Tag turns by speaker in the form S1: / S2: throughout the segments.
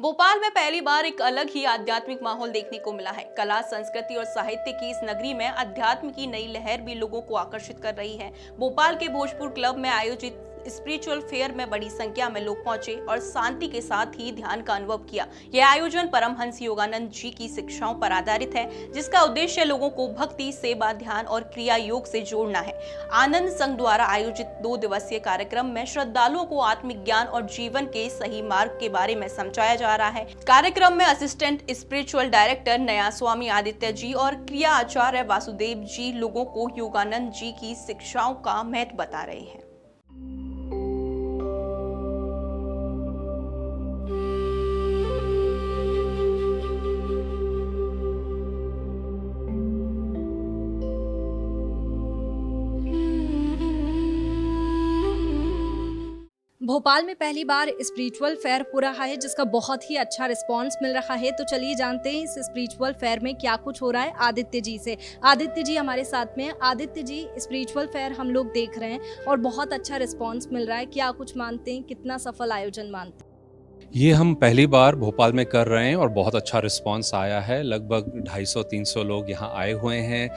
S1: भोपाल में पहली बार एक अलग ही आध्यात्मिक माहौल देखने को मिला है। कला, संस्कृति और साहित्य की इस नगरी में अध्यात्म की नई लहर भी लोगों को आकर्षित कर रही है। भोपाल के भोजपुर क्लब में आयोजित स्पिरिचुअल फेयर में बड़ी संख्या में लोग पहुंचे और शांति के साथ ही ध्यान का अनुभव किया। यह आयोजन परमहंस योगानंद जी की शिक्षाओं पर आधारित है, जिसका उद्देश्य लोगों को भक्ति, सेवा, ध्यान और क्रिया योग से जोड़ना है। आनंद संघ द्वारा आयोजित 2 दिवसीय कार्यक्रम में श्रद्धालुओं को आत्मिक ज्ञान और जीवन के सही मार्ग के बारे में समझाया जा रहा है। कार्यक्रम में असिस्टेंट स्पिरिचुअल डायरेक्टर नया स्वामी आदित्य जी और क्रिया आचार्य वासुदेव जी लोगों को योगानंद जी की शिक्षाओं का महत्व बता रहे हैं।
S2: भोपाल में पहली बार स्पिरिचुअल फेयर हो रहा है, जिसका बहुत ही अच्छा रिस्पांस मिल रहा है। तो चलिए जानते हैं इस स्पिरिचुअल फेयर में क्या कुछ हो रहा है आदित्य जी से। आदित्य जी हमारे साथ में हैं। आदित्य जी, स्पिरिचुअल फेयर हम लोग देख रहे हैं और बहुत अच्छा रिस्पांस मिल रहा है, क्या कुछ मानते हैं, कितना सफल आयोजन मानते हैं?
S3: ये हम पहली बार भोपाल में कर रहे हैं और बहुत अच्छा रिस्पांस आया है। लगभग 250-300 लोग यहाँ आए हुए हैं।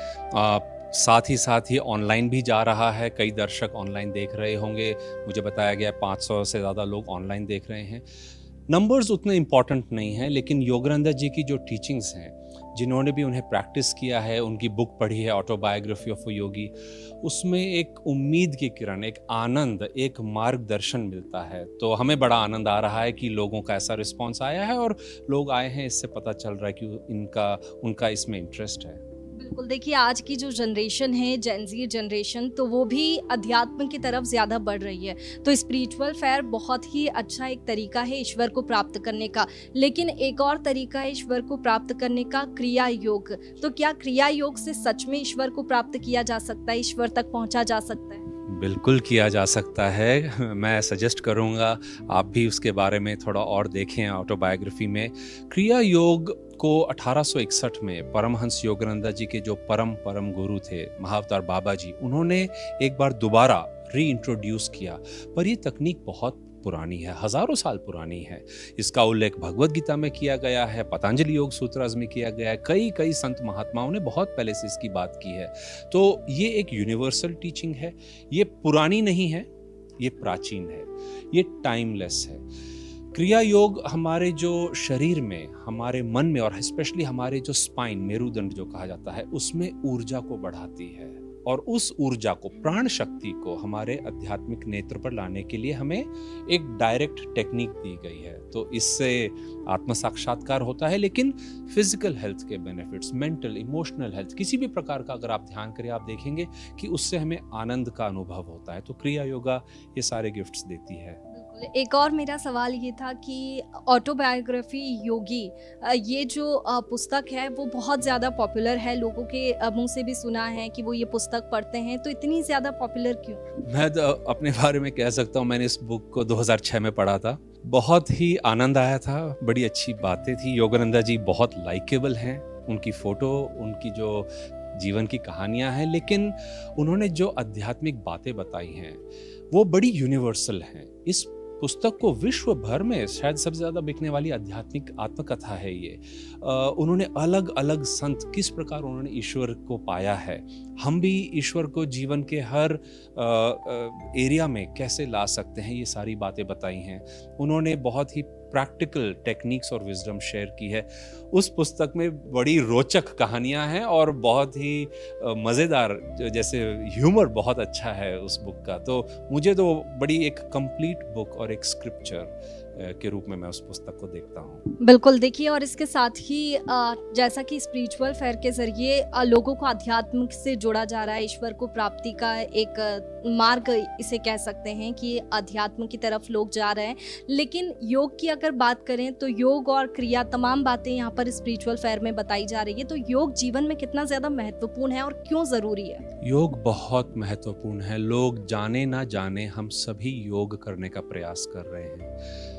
S3: साथ ही ऑनलाइन भी जा रहा है, कई दर्शक ऑनलाइन देख रहे होंगे। मुझे बताया गया 500 से ज़्यादा लोग ऑनलाइन देख रहे हैं। नंबर्स उतने इम्पॉर्टेंट नहीं हैं, लेकिन योगानंद जी की जो टीचिंग्स हैं, जिन्होंने भी उन्हें प्रैक्टिस किया है, उनकी बुक पढ़ी है ऑटोबायोग्राफी ऑफ अ योगी, उसमें एक उम्मीद की किरण, एक आनंद, एक मार्गदर्शन मिलता है। तो हमें बड़ा आनंद आ रहा है कि लोगों का ऐसा रिस्पांस आया है और लोग आए हैं, इससे पता चल रहा है कि उनका इसमें इंटरेस्ट है।
S2: बिल्कुल, देखिए आज की जो जनरेशन है, जेन ज़ी जनरेशन, तो वो भी अध्यात्म की तरफ ज़्यादा बढ़ रही है। तो स्पिरिचुअल फेयर बहुत ही अच्छा एक तरीका है ईश्वर को प्राप्त करने का। लेकिन एक और तरीका है ईश्वर को प्राप्त करने का, क्रिया योग। तो क्या क्रिया योग से सच में ईश्वर को प्राप्त किया जा सकता है, ईश्वर तक पहुंचा जा सकता है?
S3: बिल्कुल किया जा सकता है। मैं सजेस्ट करूँगा आप भी उसके बारे में थोड़ा और देखें ऑटोबायोग्राफी में। क्रिया योग को 1861 में परमहंस योगानंद जी के जो परम गुरु थे, महाअवतार बाबा जी, उन्होंने एक बार दोबारा रीइंट्रोड्यूस किया। पर ये तकनीक बहुत पुरानी है, हजारों साल पुरानी है। इसका उल्लेख भगवद गीता में किया गया है, पतंजलि योग सूत्रास में किया गया है, कई संत महात्माओं ने बहुत पहले से इसकी बात की है। तो ये एक यूनिवर्सल टीचिंग है, ये पुरानी नहीं है, ये प्राचीन है, ये टाइमलेस है। क्रिया योग हमारे जो शरीर में, हमारे मन में और स्पेशली हमारे जो स्पाइन, मेरुदंड जो कहा जाता है, उसमें ऊर्जा को बढ़ाती है और उस ऊर्जा को, प्राण शक्ति को हमारे आध्यात्मिक नेत्र पर लाने के लिए हमें एक डायरेक्ट टेक्निक दी गई है। तो इससे आत्म साक्षात्कार होता है, लेकिन फिजिकल हेल्थ के बेनिफिट्स, मेंटल, इमोशनल हेल्थ, किसी भी प्रकार का अगर आप ध्यान करें, आप देखेंगे कि उससे हमें आनंद का अनुभव होता है। तो क्रिया योगा ये सारे गिफ्ट्स देती है।
S2: एक और मेरा सवाल ये था कि ऑटोबायोग्राफी योगी, ये जो पुस्तक है वो बहुत ज़्यादा पॉपुलर है, लोगों के मुंह से भी सुना है कि वो ये पुस्तक पढ़ते हैं। तो इतनी ज़्यादा पॉपुलर क्यों?
S3: मैं तो अपने बारे में कह सकता हूँ, मैंने इस बुक को 2006 में पढ़ा था। बहुत ही आनंद आया था, बड़ी अच्छी बातें थी। योगानंद जी बहुत लाइकेबल हैं, उनकी फ़ोटो, उनकी जो जीवन की कहानियाँ हैं, लेकिन उन्होंने जो आध्यात्मिक बातें बताई हैं वो बड़ी यूनिवर्सल हैं। इस पुस्तक को विश्व भर में शायद सबसे ज़्यादा बिकने वाली आध्यात्मिक आत्मकथा है ये। उन्होंने अलग अलग संत, किस प्रकार उन्होंने ईश्वर को पाया है, हम भी ईश्वर को जीवन के हर एरिया में कैसे ला सकते हैं, ये सारी बातें बताई हैं। उन्होंने बहुत ही प्रैक्टिकल टेक्निक्स और विजडम शेयर की है। उस पुस्तक में बड़ी रोचक कहानियां हैं और बहुत ही मज़ेदार, जैसे ह्यूमर बहुत अच्छा है उस बुक का। तो मुझे तो बड़ी एक कंप्लीट बुक और एक स्क्रिप्चर के रूप में मैं उस पुस्तक को देखता हूँ।
S2: बिल्कुल, देखिए और इसके साथ ही जैसा कि स्पिरिचुअल फेयर के ज़रिए लोगों को अध्यात्म से जोड़ा जा रहा है, ईश्वर को प्राप्ति का एक मार्ग इसे कह सकते हैं कि अध्यात्म की तरफ लोग जा रहे हैं। लेकिन योग की अगर बात करें तो योग और क्रिया, तमाम बातें यहाँ पर स्पिरिचुअल फेयर में बताई जा रही है। तो योग जीवन में कितना ज़्यादा महत्वपूर्ण है और क्यों ज़रूरी है?
S3: योग बहुत महत्वपूर्ण है। लोग जाने ना जाने, हम सभी योग करने का प्रयास कर रहे हैं।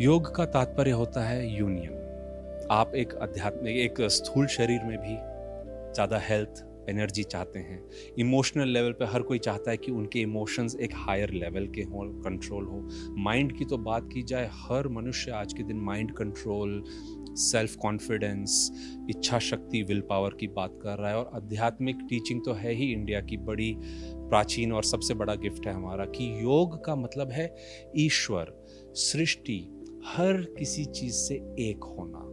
S3: योग का तात्पर्य होता है यूनियन। आप एक आध्यात्मिक, एक स्थूल शरीर में भी ज़्यादा हेल्थ, एनर्जी चाहते हैं। इमोशनल लेवल पे हर कोई चाहता है कि उनके इमोशंस एक हायर लेवल के हों, कंट्रोल हो। माइंड की तो बात की जाए, हर मनुष्य आज के दिन माइंड कंट्रोल, सेल्फ कॉन्फिडेंस, इच्छा शक्ति, विल पावर की बात कर रहा है। और आध्यात्मिक टीचिंग तो है ही इंडिया की बड़ी प्राचीन और सबसे बड़ा गिफ्ट है हमारा, कि योग का मतलब है ईश्वर, सृष्टि, हर किसी चीज़ से एक होना।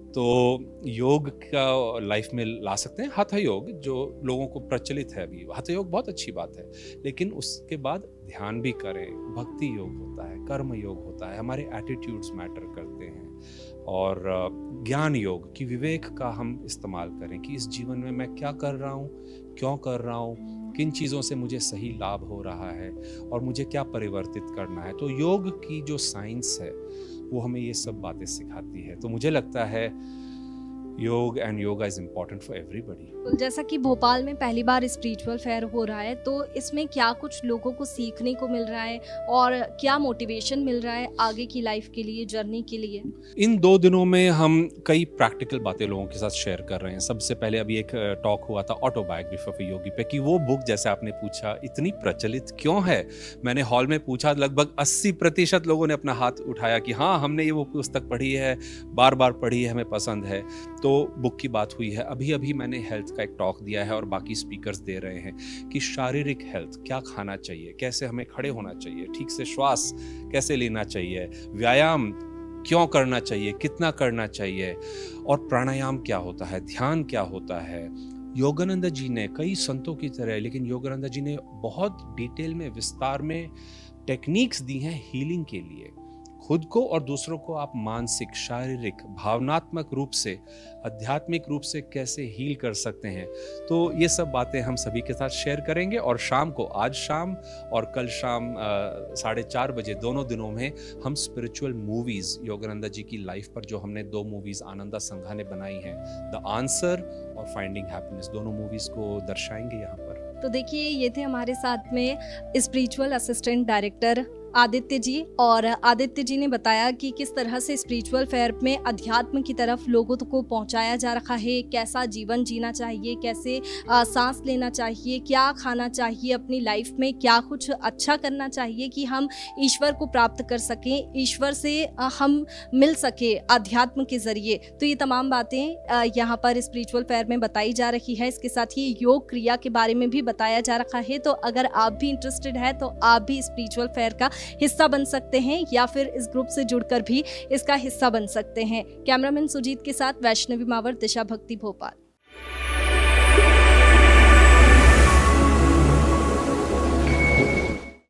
S3: तो योग का लाइफ में ला सकते हैं। हठ योग जो लोगों को प्रचलित है अभी, हठ योग बहुत अच्छी बात है, लेकिन उसके बाद ध्यान भी करें। भक्ति योग होता है, कर्म योग होता है, हमारे एटीट्यूड्स मैटर करते हैं। और ज्ञान योग की विवेक का हम इस्तेमाल करें कि इस जीवन में मैं क्या कर रहा हूँ, क्यों कर रहा हूँ, किन चीज़ों से मुझे सही लाभ हो रहा है और मुझे क्या परिवर्तित करना है। तो योग की जो साइंस है वो हमें ये सब बातें सिखाती है। तो मुझे लगता है योग and yoga is important for everybody.
S2: जैसा कि भोपाल में पहली बार स्पिरिचुअल फेयर हो रहा है, तो इसमें क्या कुछ लोगों को सीखने को मिल रहा है और क्या मोटिवेशन मिल रहा है आगे की लाइफ के लिए, जर्नी के लिए?
S3: इन 2 दिनों में हम कई प्रैक्टिकल बातें लोगों के साथ शेयर कर रहे हैं। सबसे पहले अभी एक टॉक हुआ था ऑटोबायोग्राफी ऑफ योगी पे, कि वो बुक, जैसे आपने पूछा, इतनी प्रचलित क्यों है। मैंने हॉल में पूछा, लगभग 80% लोगों ने अपना हाथ उठाया कि हाँ, हमने ये वो पुस्तक पढ़ी है, बार बार पढ़ी है, हमें पसंद है। तो बुक की बात हुई है। अभी अभी मैंने हेल्थ का एक टॉक दिया है और बाकी स्पीकर्स दे रहे हैं कि शारीरिक हेल्थ, क्या खाना चाहिए, कैसे हमें खड़े होना चाहिए, ठीक से श्वास कैसे लेना चाहिए, व्यायाम क्यों करना चाहिए, कितना करना चाहिए, और प्राणायाम क्या होता है, ध्यान क्या होता है। योगानंद जी ने, कई संतों की तरह, लेकिन योगानंद जी ने बहुत डिटेल में, विस्तार में टेक्निक्स दी हैं हीलिंग के लिए। खुद को और दूसरों को आप मानसिक, शारीरिक, भावनात्मक रूप से, आध्यात्मिक रूप से कैसे हील कर सकते हैं। तो ये सब बातें हम सभी के साथ शेयर करेंगे। और शाम को, आज शाम और कल शाम 4:30 बजे, दोनों दिनों में हम स्पिरिचुअल मूवीज़, योगानंद जी की लाइफ पर जो हमने 2 मूवीज़ आनंदा संघा ने बनाई हैं, द आंसर और फाइंडिंग हैप्पीनेस, दोनों मूवीज़ को दर्शाएंगे यहाँ पर।
S2: तो देखिए, ये थे हमारे साथ में spiritual assistant director Aditya ji, और आदित्य जी ने बताया कि किस तरह से स्पिरिचुअल फेयर में अध्यात्म की तरफ लोगों को पहुंचाया जा रहा है, कैसा जीवन जीना चाहिए, कैसे सांस लेना चाहिए, क्या खाना चाहिए, अपनी लाइफ में क्या कुछ अच्छा करना चाहिए कि हम ईश्वर को प्राप्त कर सकें, ईश्वर से हम मिल सके अध्यात्म के ज़रिए। तो ये तमाम बातें यहाँ पर स्पिरिचुअल फेयर में बताई जा रही है। इसके साथ ही योग क्रिया के बारे में भी बताया जा रहा है। तो अगर आप भी इंटरेस्टेड है तो आप भी स्पिरिचुअल फेयर का हिस्सा बन सकते हैं, या फिर इस ग्रुप से जुड़कर भी इसका हिस्सा बन सकते हैं। कैमरामैन सुजीत के साथ वैष्णवी मावर, दिशा भक्ति, भोपाल।